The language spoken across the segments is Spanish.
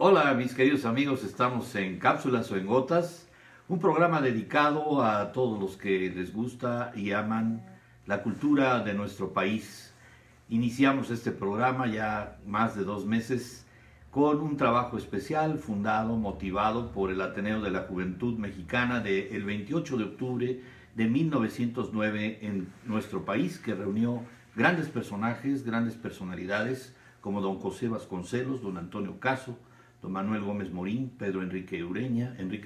Hola mis queridos amigos, estamos en Cápsulas o en Gotas, un programa dedicado a todos los que les gusta y aman la cultura de nuestro país. Iniciamos este programa ya más de 2 meses con un trabajo especial fundado, motivado por el Ateneo de la Juventud Mexicana del 28 de octubre de 1909 en nuestro país, que reunió grandes personajes, grandes personalidades como don José Vasconcelos, don Antonio Caso, don Manuel Gómez Morín, Pedro Enrique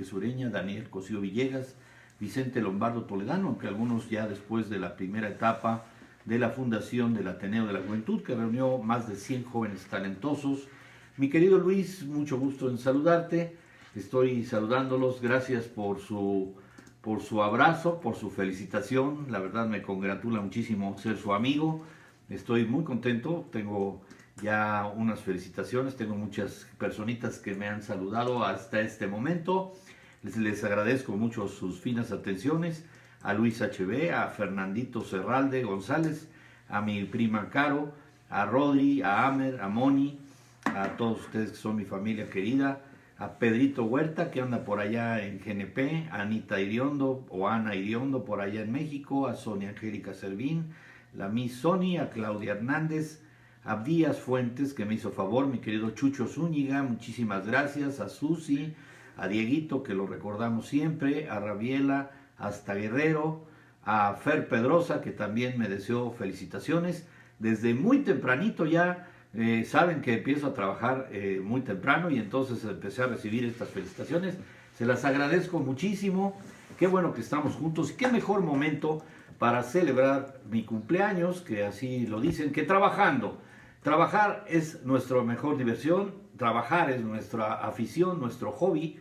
Sureña, Daniel Cosío Villegas, Vicente Lombardo Toledano, aunque algunos ya después de la primera etapa de la fundación del Ateneo de la Juventud, que reunió más de 100 jóvenes talentosos. Mi querido Luis, mucho gusto en saludarte. Estoy saludándolos, gracias por su abrazo, por su felicitación. La verdad me congratula muchísimo ser su amigo. Estoy muy contento, tengo ya unas felicitaciones, tengo muchas personitas que me han saludado hasta este momento. Les agradezco mucho sus finas atenciones, a Luis HB, a Fernandito Serralde González, a mi prima Caro, a Rodri, a Amer, a Moni, a todos ustedes que son mi familia querida, a Pedrito Huerta que anda por allá en GNP, a Anita Iriondo o Ana Iriondo por allá en México, a Sonia Angélica Servín, la Miss Sony, a Claudia Hernández, a Díaz Fuentes, que me hizo favor, mi querido Chucho Zúñiga, muchísimas gracias, a Susi, a Dieguito, que lo recordamos siempre, a Rabiela, hasta Guerrero, a Fer Pedrosa, que también me deseó felicitaciones. Desde muy tempranito ya, saben que empiezo a trabajar muy temprano y entonces empecé a recibir estas felicitaciones. Se las agradezco muchísimo, qué bueno que estamos juntos y qué mejor momento para celebrar mi cumpleaños, que así lo dicen, que trabajando. Trabajar es nuestra mejor diversión, trabajar es nuestra afición, nuestro hobby,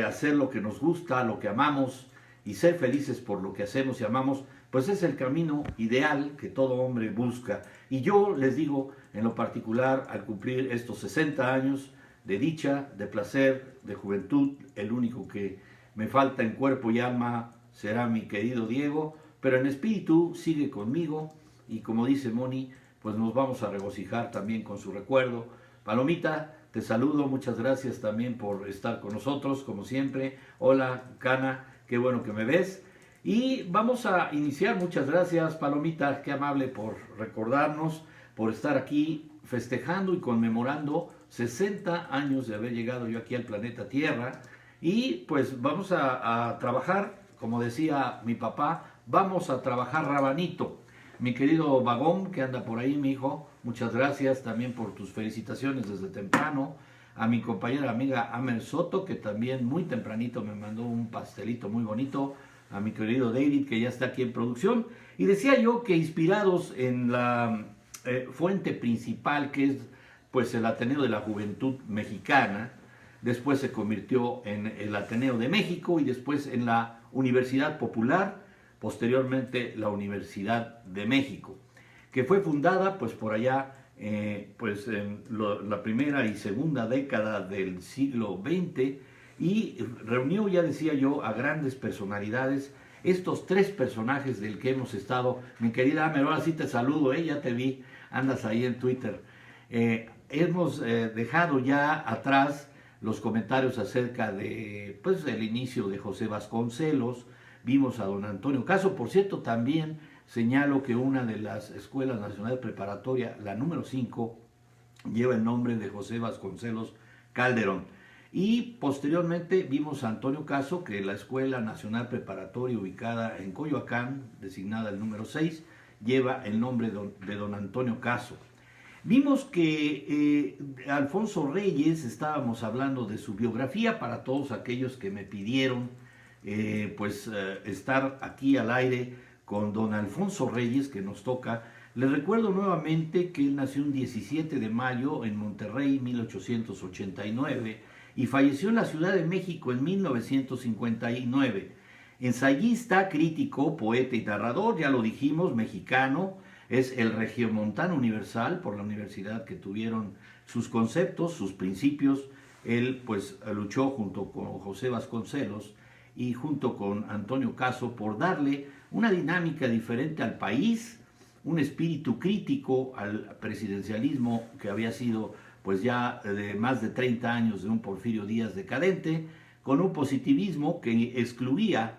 hacer lo que nos gusta, lo que amamos y ser felices por lo que hacemos y amamos, pues es el camino ideal que todo hombre busca. Y yo les digo, en lo particular, al cumplir estos 60 años de dicha, de placer, de juventud, el único que me falta en cuerpo y alma será mi querido Diego, pero en espíritu sigue conmigo y como dice Moni, pues nos vamos a regocijar también con su recuerdo. Palomita, te saludo, muchas gracias también por estar con nosotros, como siempre. Hola, Cana, qué bueno que me ves. Y vamos a iniciar, muchas gracias, Palomita, qué amable por recordarnos, por estar aquí festejando y conmemorando 60 años de haber llegado yo aquí al planeta Tierra. Y pues vamos a trabajar, como decía mi papá, vamos a trabajar rabanito. Mi querido Vagón, que anda por ahí, mi hijo, muchas gracias también por tus felicitaciones desde temprano. A mi compañera amiga Amer Soto, que también muy tempranito me mandó un pastelito muy bonito. A mi querido David, que ya está aquí en producción. Y decía yo que inspirados en la fuente principal, que es pues el Ateneo de la Juventud Mexicana, después se convirtió en el Ateneo de México y después en la Universidad Popular, posteriormente la Universidad de México, que fue fundada pues por allá pues en la primera y segunda década del siglo XX y reunió, ya decía yo, a grandes personalidades. Estos tres personajes del que hemos estado, mi querida Amer, ahora sí te saludo, ya te vi, andas ahí en Twitter. Hemos dejado ya atrás los comentarios acerca de pues el inicio de José Vasconcelos. Vimos a don Antonio Caso, por cierto, también señalo que una de las escuelas nacionales preparatoria, la número 5, lleva el nombre de José Vasconcelos Calderón. Y posteriormente vimos a Antonio Caso, que la Escuela Nacional Preparatoria ubicada en Coyoacán, designada el número 6, lleva el nombre de don Antonio Caso. Vimos que Alfonso Reyes, estábamos hablando de su biografía para todos aquellos que me pidieron estar aquí al aire con don Alfonso Reyes, que nos toca. Les recuerdo nuevamente que él nació un 17 de mayo en Monterrey, 1889, y falleció en la Ciudad de México en 1959. Ensayista, crítico, poeta y narrador, ya lo dijimos, mexicano, es el regiomontano universal por la universidad que tuvieron sus conceptos, sus principios. Él pues luchó junto con José Vasconcelos y junto con Antonio Caso por darle una dinámica diferente al país, un espíritu crítico al presidencialismo que había sido pues ya de más de 30 años de un Porfirio Díaz decadente, con un positivismo que excluía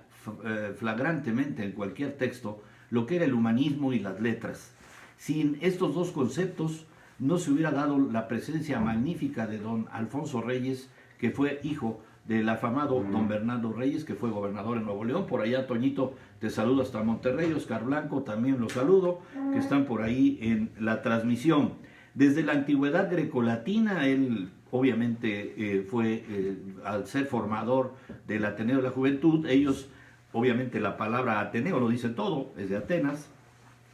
flagrantemente en cualquier texto lo que era el humanismo y las letras. Sin estos dos conceptos no se hubiera dado la presencia magnífica de don Alfonso Reyes, que fue hijo del afamado don Bernardo Reyes, que fue gobernador en Nuevo León. Por allá, Toñito, te saludo hasta Monterrey. Oscar Blanco también los saludo, que están por ahí en la transmisión. Desde la antigüedad grecolatina, él obviamente al ser formador del Ateneo de la Juventud, ellos, obviamente la palabra Ateneo lo dice todo, es de Atenas,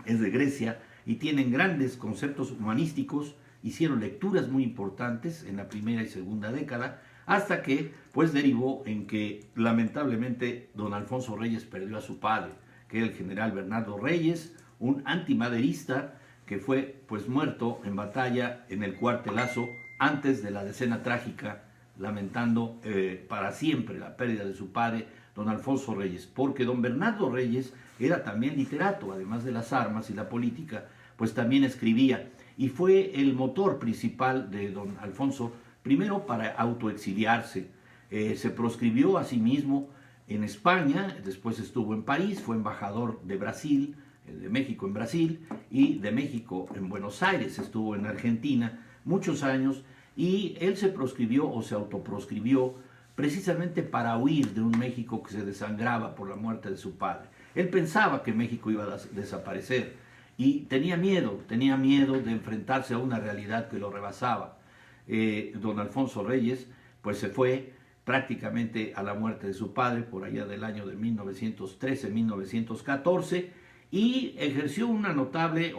es de Grecia, y tienen grandes conceptos humanísticos, hicieron lecturas muy importantes en la primera y segunda década, hasta que pues derivó en que lamentablemente don Alfonso Reyes perdió a su padre, que era el general Bernardo Reyes, un antimaderista que fue pues muerto en batalla en el cuartelazo antes de la decena trágica, lamentando para siempre la pérdida de su padre, don Alfonso Reyes, porque don Bernardo Reyes era también literato, además de las armas y la política, pues también escribía, y fue el motor principal de don Alfonso, primero para autoexiliarse. Se proscribió a sí mismo en España, después estuvo en París, fue embajador de Brasil, de México en Brasil, y de México en Buenos Aires, estuvo en Argentina muchos años, y él se proscribió o se autoproscribió precisamente para huir de un México que se desangraba por la muerte de su padre. Él pensaba que México iba a desaparecer y tenía miedo de enfrentarse a una realidad que lo rebasaba. Don Alfonso Reyes pues se fue prácticamente a la muerte de su padre por allá del año de 1913-1914 y ejerció un notable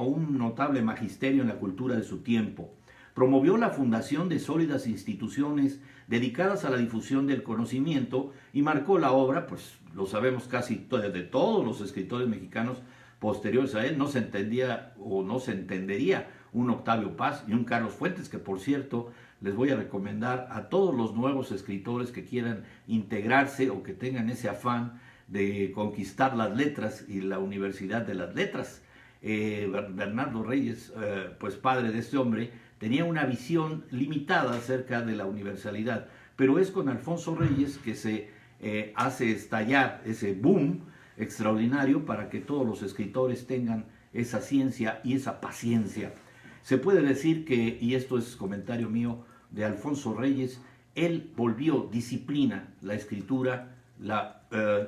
magisterio en la cultura de su tiempo. Promovió la fundación de sólidas instituciones dedicadas a la difusión del conocimiento y marcó la obra, pues lo sabemos casi de todos los escritores mexicanos posteriores a él. No se entendía o no se entendería un Octavio Paz y un Carlos Fuentes, que por cierto les voy a recomendar a todos los nuevos escritores que quieran integrarse o que tengan ese afán de conquistar las letras y la Universidad de las Letras. Bernardo Reyes, pues padre de este hombre, tenía una visión limitada acerca de la universalidad, pero es con Alfonso Reyes que se hace estallar ese boom extraordinario para que todos los escritores tengan esa ciencia y esa paciencia. Se puede decir que, y esto es comentario mío, de Alfonso Reyes, él volvió disciplina la escritura, la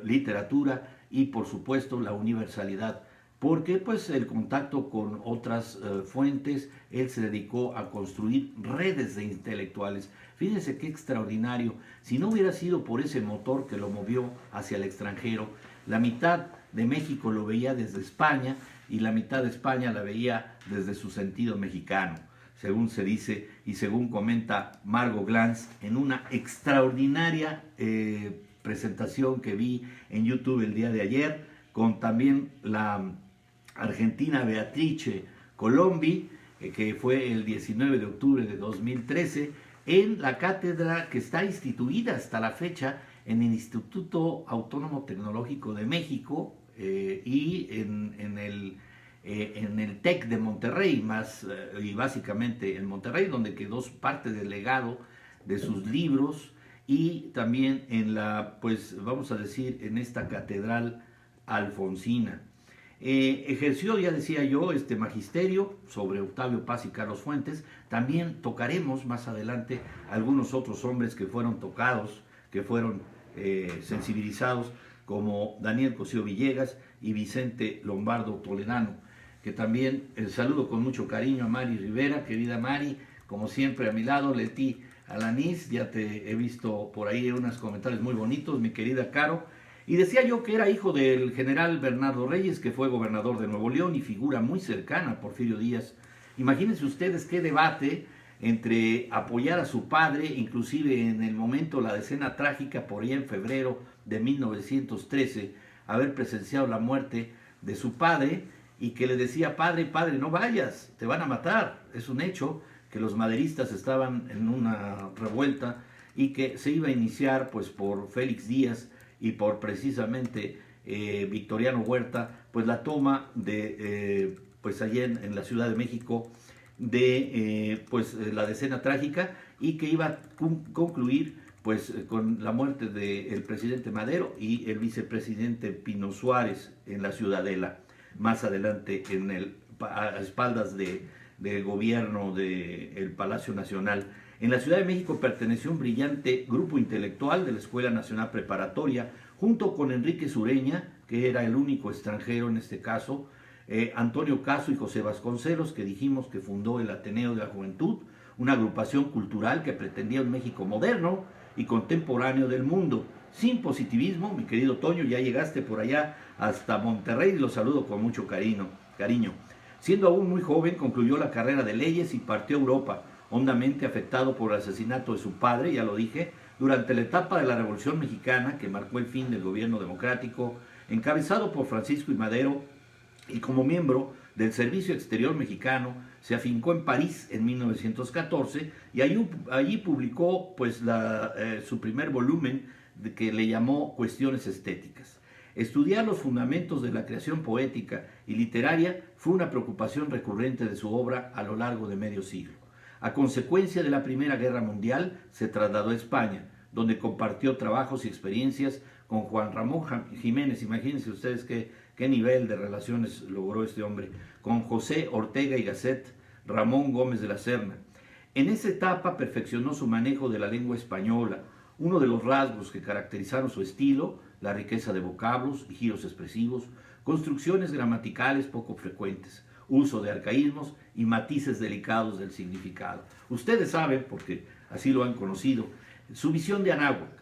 literatura y por supuesto la universalidad, porque pues el contacto con otras fuentes, él se dedicó a construir redes de intelectuales. Fíjense qué extraordinario, si no hubiera sido por ese motor que lo movió hacia el extranjero, la mitad de México lo veía desde España y la mitad de España la veía desde su sentido mexicano, según se dice y según comenta Margot Glantz en una extraordinaria presentación que vi en YouTube el día de ayer, con también la argentina Beatrice Colombi, que fue el 19 de octubre de 2013, en la cátedra que está instituida hasta la fecha en el Instituto Autónomo Tecnológico de México y en el TEC de Monterrey, y básicamente en Monterrey, donde quedó parte del legado de sus libros, y también en pues vamos a decir, en esta catedral alfonsina. Ejerció, ya decía yo, este magisterio sobre Octavio Paz y Carlos Fuentes. También tocaremos más adelante algunos otros hombres que fueron tocados, que fueron sensibilizados, como Daniel Cosío Villegas y Vicente Lombardo Toledano, que también saludo con mucho cariño a Mari Rivera, querida Mari, como siempre a mi lado, Leti Alanís, ya te he visto por ahí unos comentarios muy bonitos, mi querida Caro. Y decía yo que era hijo del general Bernardo Reyes, que fue gobernador de Nuevo León y figura muy cercana a Porfirio Díaz. Imagínense ustedes qué debate entre apoyar a su padre, inclusive en el momento, la decena trágica, por ahí en febrero de 1913, haber presenciado la muerte de su padre y que le decía: padre, padre, no vayas, te van a matar. Es un hecho que los maderistas estaban en una revuelta y que se iba a iniciar pues por Félix Díaz y por precisamente Victoriano Huerta, pues la toma de, pues allí en la Ciudad de México, de la decena trágica y que iba a concluir con la muerte del presidente Madero y el vicepresidente Pino Suárez en la Ciudadela, más adelante a espaldas del gobierno del Palacio Nacional. En la Ciudad de México perteneció un brillante grupo intelectual de la Escuela Nacional Preparatoria, junto con Enrique Sureña, que era el único extranjero en este caso, Antonio Caso y José Vasconcelos, que dijimos que fundó el Ateneo de la Juventud, una agrupación cultural que pretendía un México moderno y contemporáneo del mundo, sin positivismo. Mi querido Toño, ya llegaste por allá hasta Monterrey y lo saludo con mucho cariño. Siendo aún muy joven, concluyó la carrera de leyes y partió a Europa, hondamente afectado por el asesinato de su padre, ya lo dije, durante la etapa de la Revolución Mexicana que marcó el fin del gobierno democrático, encabezado por Francisco I. Madero, y como miembro del Servicio Exterior Mexicano, se afincó en París en 1914 y allí publicó su primer volumen que le llamó Cuestiones Estéticas. Estudiar los fundamentos de la creación poética y literaria fue una preocupación recurrente de su obra a lo largo de medio siglo. A consecuencia de la Primera Guerra Mundial, se trasladó a España, donde compartió trabajos y experiencias con Juan Ramón Jiménez. Imagínense ustedes qué nivel de relaciones logró este hombre, con José Ortega y Gasset, Ramón Gómez de la Serna. En esa etapa perfeccionó su manejo de la lengua española. Uno de los rasgos que caracterizaron su estilo, la riqueza de vocablos y giros expresivos, construcciones gramaticales poco frecuentes, uso de arcaísmos y matices delicados del significado. Ustedes saben, porque así lo han conocido, su visión de Anáhuac.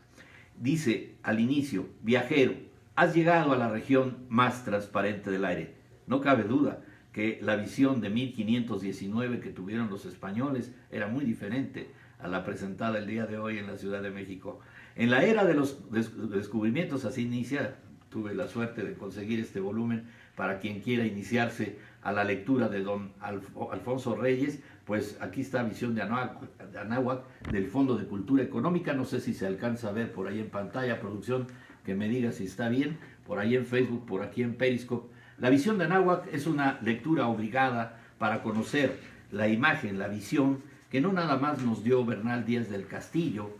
Dice al inicio: viajero, has llegado a la región más transparente del aire. No cabe duda que la visión de 1519 que tuvieron los españoles era muy diferente a la presentada el día de hoy en la Ciudad de México. En la era de los descubrimientos, así inicia, tuve la suerte de conseguir este volumen para quien quiera iniciarse a la lectura de don Alfonso Reyes. Pues aquí está Visión de Anáhuac, del Fondo de Cultura Económica. No sé si se alcanza a ver por ahí en pantalla, producción, que me diga si está bien, por ahí en Facebook, por aquí en Periscope. La Visión de Anáhuac es una lectura obligada para conocer la imagen, la visión, que no nada más nos dio Bernal Díaz del Castillo,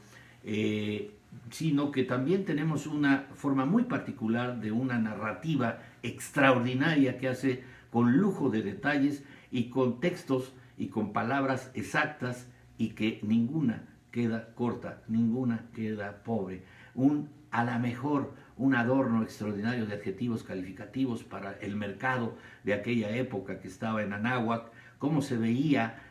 sino que también tenemos una forma muy particular de una narrativa extraordinaria que hace con lujo de detalles y con textos y con palabras exactas, y que ninguna queda corta, ninguna queda pobre. A la mejor un adorno extraordinario de adjetivos calificativos para el mercado de aquella época que estaba en Anáhuac, cómo se veía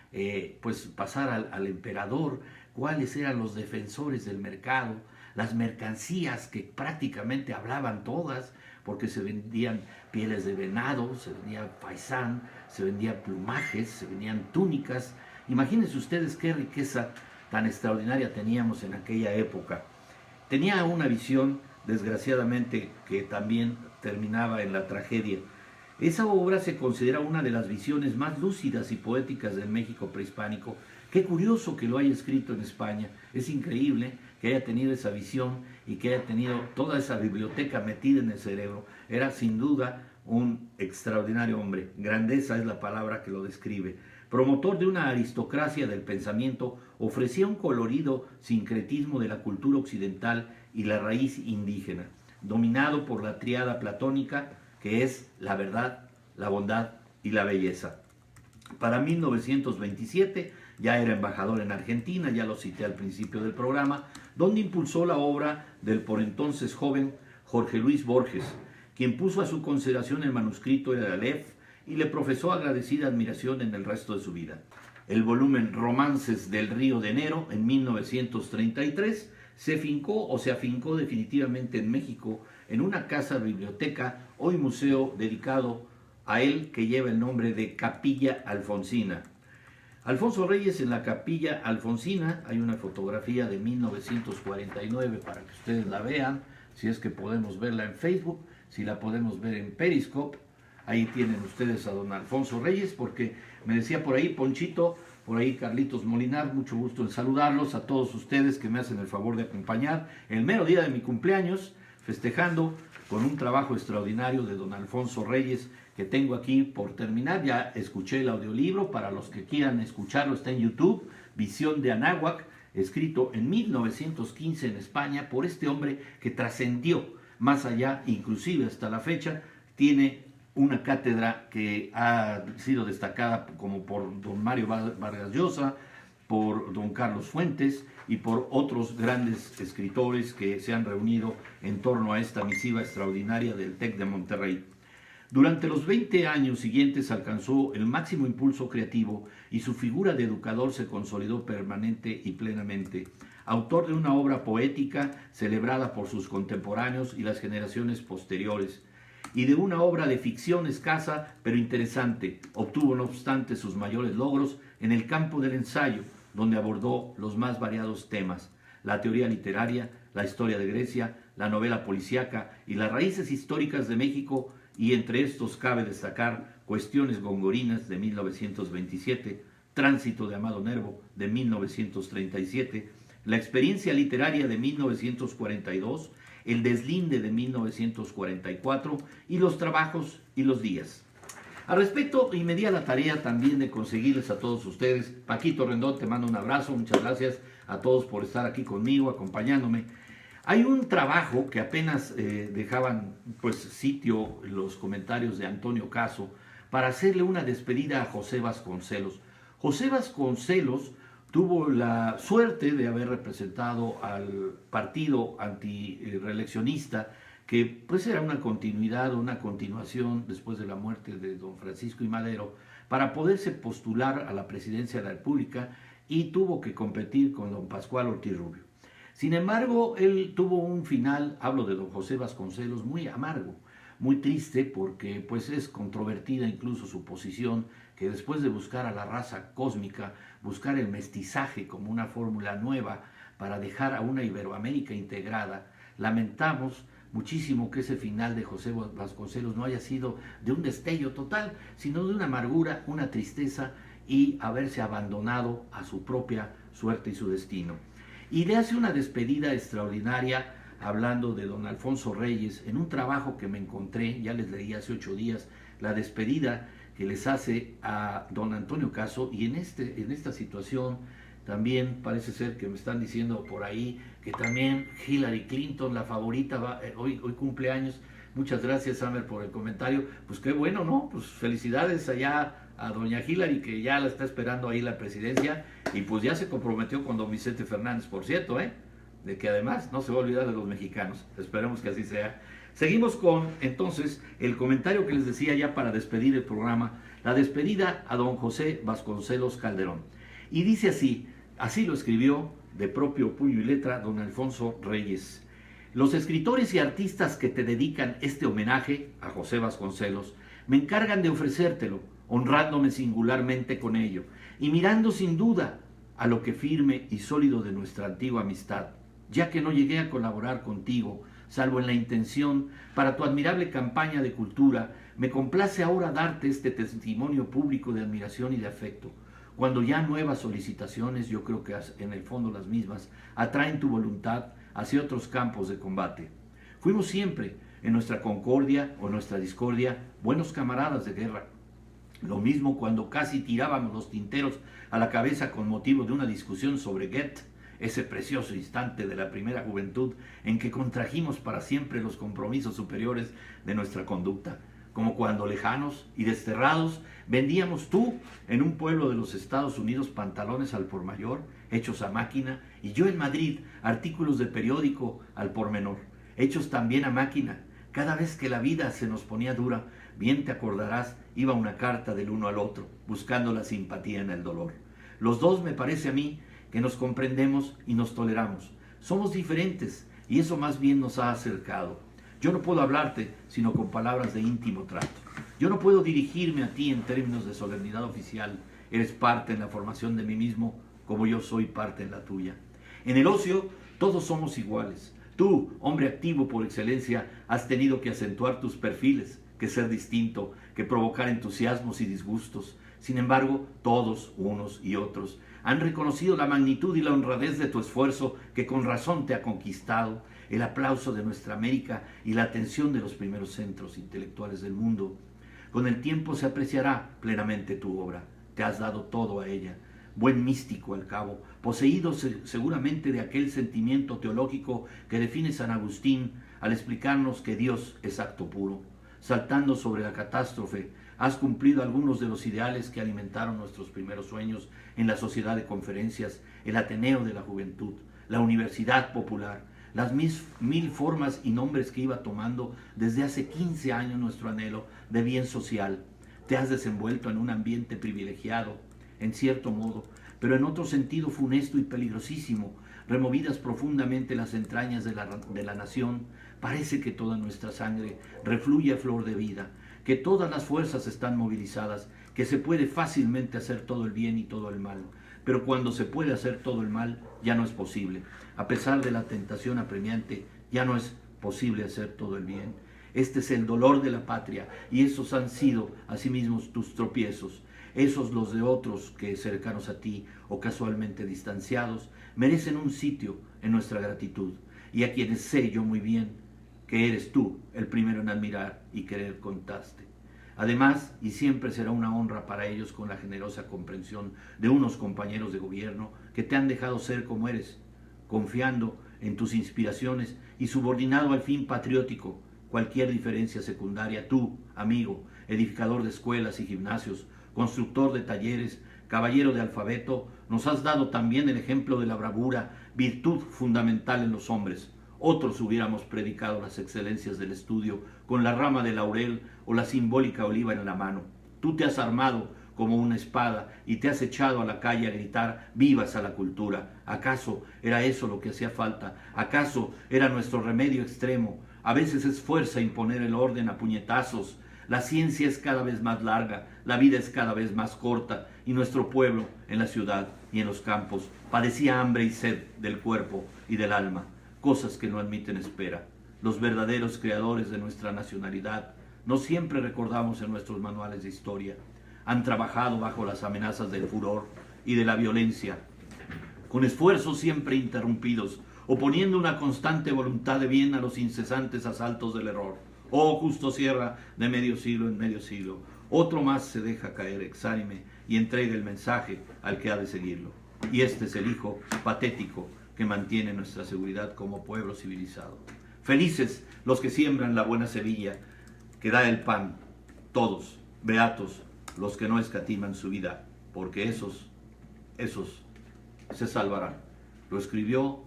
pasar al emperador, cuáles eran los defensores del mercado, las mercancías que prácticamente hablaban todas, porque se vendían pieles de venado, se vendía faisán, se vendían plumajes, se vendían túnicas. Imagínense ustedes qué riqueza tan extraordinaria teníamos en aquella época. Tenía una visión, desgraciadamente, que también terminaba en la tragedia. Esa obra se considera una de las visiones más lúcidas y poéticas del México prehispánico. Qué curioso que lo haya escrito en España. Es increíble que haya tenido esa visión y que haya tenido toda esa biblioteca metida en el cerebro. Era sin duda un extraordinario hombre. Grandeza es la palabra que lo describe. Promotor de una aristocracia del pensamiento, ofrecía un colorido sincretismo de la cultura occidental y la raíz indígena, dominado por la tríada platónica, que es la verdad, la bondad y la belleza. Para 1927 ya era embajador en Argentina, ya lo cité al principio del programa, donde impulsó la obra del por entonces joven Jorge Luis Borges, quien puso a su consideración el manuscrito El Aleph y le profesó agradecida admiración en el resto de su vida. El volumen Romances del Río de Enero, en 1933, se afincó definitivamente en México, en una casa biblioteca, hoy museo dedicado a él, que lleva el nombre de Capilla Alfonsina. Alfonso Reyes en la Capilla Alfonsina, hay una fotografía de 1949 para que ustedes la vean, si es que podemos verla en Facebook, si la podemos ver en Periscope. Ahí tienen ustedes a don Alfonso Reyes, porque me decía por ahí Ponchito, por ahí Carlitos Molinar, mucho gusto en saludarlos a todos ustedes que me hacen el favor de acompañar el mero día de mi cumpleaños, festejando con un trabajo extraordinario de don Alfonso Reyes, que tengo aquí por terminar. Ya escuché el audiolibro, para los que quieran escucharlo está en YouTube, Visión de Anáhuac, escrito en 1915 en España por este hombre que trascendió más allá, inclusive hasta la fecha, tiene una cátedra que ha sido destacada como por don Mario Vargas Llosa, por don Carlos Fuentes y por otros grandes escritores que se han reunido en torno a esta misiva extraordinaria del TEC de Monterrey. Durante los 20 años siguientes alcanzó el máximo impulso creativo y su figura de educador se consolidó permanente y plenamente. Autor de una obra poética celebrada por sus contemporáneos y las generaciones posteriores, y de una obra de ficción escasa pero interesante, obtuvo no obstante sus mayores logros en el campo del ensayo, donde abordó los más variados temas: la teoría literaria, la historia de Grecia, la novela policíaca y las raíces históricas de México, y entre estos cabe destacar Cuestiones gongorinas de 1927, Tránsito de Amado Nervo de 1937, La experiencia literaria de 1942, El deslinde de 1944 y Los trabajos y los días. Al respecto, y me di a la tarea también de conseguirles a todos ustedes. Paquito Rendón, te mando un abrazo, muchas gracias a todos por estar aquí conmigo, acompañándome. Hay un trabajo que apenas dejaban pues sitio los comentarios de Antonio Caso para hacerle una despedida a José Vasconcelos. José Vasconcelos tuvo la suerte de haber representado al partido antireeleccionista, que pues era una continuidad, una continuación después de la muerte de don Francisco I. Madero, para poderse postular a la presidencia de la República, y tuvo que competir con don Pascual Ortiz Rubio. Sin embargo, él tuvo un final, hablo de don José Vasconcelos, muy amargo, muy triste, porque pues es controvertida incluso su posición, que después de buscar a la raza cósmica, buscar el mestizaje como una fórmula nueva para dejar a una Iberoamérica integrada, lamentamos muchísimo que ese final de José Vasconcelos no haya sido de un destello total, sino de una amargura, una tristeza y haberse abandonado a su propia suerte y su destino. Y le hace una despedida extraordinaria hablando de don Alfonso Reyes en un trabajo que me encontré, ya les leí hace 8 días, la despedida que les hace a don Antonio Caso. Y en esta situación también parece ser que me están diciendo por ahí que también Hillary Clinton, la favorita, hoy cumple años. Muchas gracias, Samer, por el comentario. Pues qué bueno, ¿no? Pues felicidades allá a doña Hillary, que ya la está esperando ahí la presidencia, y pues ya se comprometió con don Vicente Fernández, por cierto, de que además no se va a olvidar de los mexicanos. Esperemos que así sea. Seguimos con, entonces, el comentario que les decía ya para despedir el programa, la despedida a don José Vasconcelos Calderón. Y dice así lo escribió de propio puño y letra don Alfonso Reyes. Los escritores y artistas que te dedican este homenaje a José Vasconcelos me encargan de ofrecértelo, honrándome singularmente con ello, y mirando sin duda a lo que firme y sólido de nuestra antigua amistad, ya que no llegué a colaborar contigo, salvo en la intención, para tu admirable campaña de cultura. Me complace ahora darte este testimonio público de admiración y de afecto, cuando ya nuevas solicitaciones, yo creo que en el fondo las mismas, atraen tu voluntad hacia otros campos de combate. Fuimos siempre, en nuestra concordia o nuestra discordia, buenos camaradas de guerra. Lo mismo cuando casi tirábamos los tinteros a la cabeza con motivo de una discusión sobre Goethe, ese precioso instante de la primera juventud en que contrajimos para siempre los compromisos superiores de nuestra conducta, como cuando lejanos y desterrados vendíamos tú en un pueblo de los Estados Unidos pantalones al por mayor, hechos a máquina, y yo en Madrid artículos de periódico al por menor, hechos también a máquina. Cada vez que la vida se nos ponía dura, bien te acordarás, iba una carta del uno al otro, buscando la simpatía en el dolor. Los dos, me parece a mí, que nos comprendemos y nos toleramos. Somos diferentes, y eso más bien nos ha acercado. Yo no puedo hablarte sino con palabras de íntimo trato. Yo no puedo dirigirme a ti en términos de solemnidad oficial. Eres parte en la formación de mí mismo, como yo soy parte en la tuya. En el ocio, todos somos iguales. Tú, hombre activo por excelencia, has tenido que acentuar tus perfiles, que ser distinto, que provocar entusiasmos y disgustos. Sin embargo, todos, unos y otros, han reconocido la magnitud y la honradez de tu esfuerzo, que con razón te ha conquistado, el aplauso de nuestra América y la atención de los primeros centros intelectuales del mundo. Con el tiempo se apreciará plenamente tu obra. Te has dado todo a ella. Buen místico al cabo, poseído seguramente de aquel sentimiento teológico que define San Agustín al explicarnos que Dios es acto puro. Saltando sobre la catástrofe, has cumplido algunos de los ideales que alimentaron nuestros primeros sueños en la sociedad de conferencias, el Ateneo de la Juventud, la Universidad Popular, las mil formas y nombres que iba tomando desde hace 15 años nuestro anhelo de bien social. Te has desenvuelto en un ambiente privilegiado, en cierto modo, pero en otro sentido funesto y peligrosísimo. Removidas profundamente las entrañas de la nación, parece que toda nuestra sangre refluye a flor de vida, que todas las fuerzas están movilizadas, que se puede fácilmente hacer todo el bien y todo el mal. Pero cuando se puede hacer todo el mal, ya no es posible. A pesar de la tentación apremiante, ya no es posible hacer todo el bien. Este es el dolor de la patria, y esos han sido asimismo tus tropiezos. Esos los de otros que, cercanos a ti o casualmente distanciados, merecen un sitio en nuestra gratitud, y a quienes sé yo muy bien que eres tú el primero en admirar y querer contaste. Además, y siempre será una honra para ellos con la generosa comprensión de unos compañeros de gobierno que te han dejado ser como eres, confiando en tus inspiraciones y subordinado al fin patriótico. Cualquier diferencia secundaria, tú, amigo, edificador de escuelas y gimnasios, constructor de talleres, caballero de alfabeto, nos has dado también el ejemplo de la bravura, virtud fundamental en los hombres. Otros hubiéramos predicado las excelencias del estudio con la rama de laurel o la simbólica oliva en la mano. Tú te has armado como una espada y te has echado a la calle a gritar vivas a la cultura. ¿Acaso era eso lo que hacía falta? ¿Acaso era nuestro remedio extremo? A veces es fuerza imponer el orden a puñetazos. La ciencia es cada vez más larga, la vida es cada vez más corta, y nuestro pueblo, en la ciudad y en los campos, padecía hambre y sed del cuerpo y del alma, cosas que no admiten espera. Los verdaderos creadores de nuestra nacionalidad, no siempre recordamos en nuestros manuales de historia, han trabajado bajo las amenazas del furor y de la violencia, con esfuerzos siempre interrumpidos, oponiendo una constante voluntad de bien a los incesantes asaltos del error. Oh justo Sierra, de medio siglo en medio siglo, otro más se deja caer exánime y entrega el mensaje al que ha de seguirlo. Y este es el hijo patético que mantiene nuestra seguridad como pueblo civilizado. Felices los que siembran la buena semilla, que da el pan, todos, beatos los que no escatiman su vida, porque esos se salvarán. Lo escribió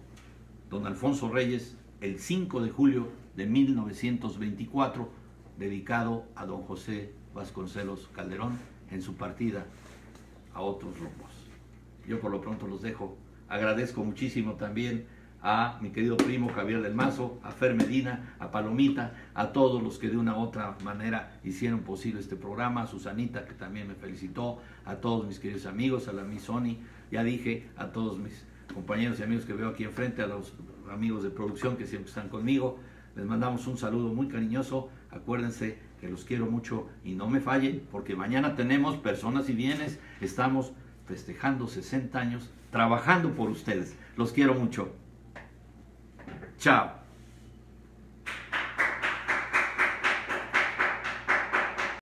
don Alfonso Reyes el 5 de julio de 1924, dedicado a don José Vasconcelos Calderón en su partida a otros rumbos. Yo por lo pronto los dejo. Agradezco muchísimo también a mi querido primo Javier del Mazo, a Fer Medina, a Palomita, a todos los que de una u otra manera hicieron posible este programa, a Susanita, que también me felicitó, a todos mis queridos amigos, a la Miss Sony, ya dije, a todos mis compañeros y amigos que veo aquí enfrente, a los amigos de producción que siempre están conmigo. Les mandamos un saludo muy cariñoso. Acuérdense que los quiero mucho y no me fallen, porque mañana tenemos Personas y Bienes. Estamos festejando 60 años, trabajando por ustedes. Los quiero mucho. Chao.